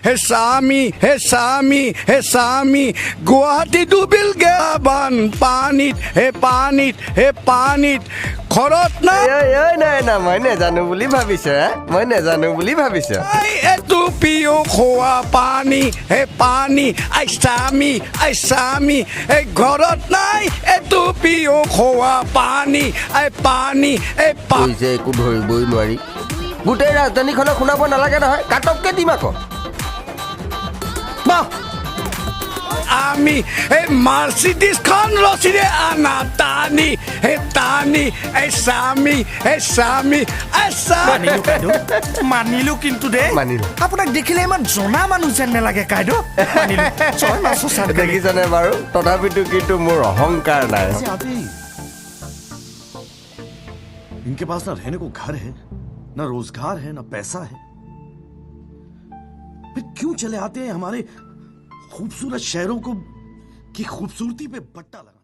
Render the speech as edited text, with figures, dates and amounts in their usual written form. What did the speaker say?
হে স্বামী গুৱাহাটী ডুবিলগে পানীত হে পানীত ঘৰত নাই নাই না মই নেজানো বুলি ভাবিছো মই নেজানো বুলি ভাবিছো এইটো পিও খোৱা পানী আই স্বামী এই ঘৰত নাই এইটো পিও খোৱা পানী কৈছে একো ধৰিবই নোৱাৰি গোটেই ৰাজধানীখনক শুনাব নালাগে নহয় কাটককে দিম আকৌ আমি এই মাৰ্চিডিজখন ৰচিৰে আনা টানি এই স্বামী মানিলো কিন্তু দেই মানিলো। আপোনাক দেখিলে ইমান জনা মানুহ যেন নালাগে কাইদেউ দেখিছানে বাৰু তথাপিতো কিন্তু মোৰ অহংকাৰ নাই ऐसे आते ही इनके पास ना रहने को घर है ना रोजगार है ना पैसा है फिर क्यों चले आते हैं हमारे खूबसूरत शहरों को की खूबसूरती पे बट्टा लगा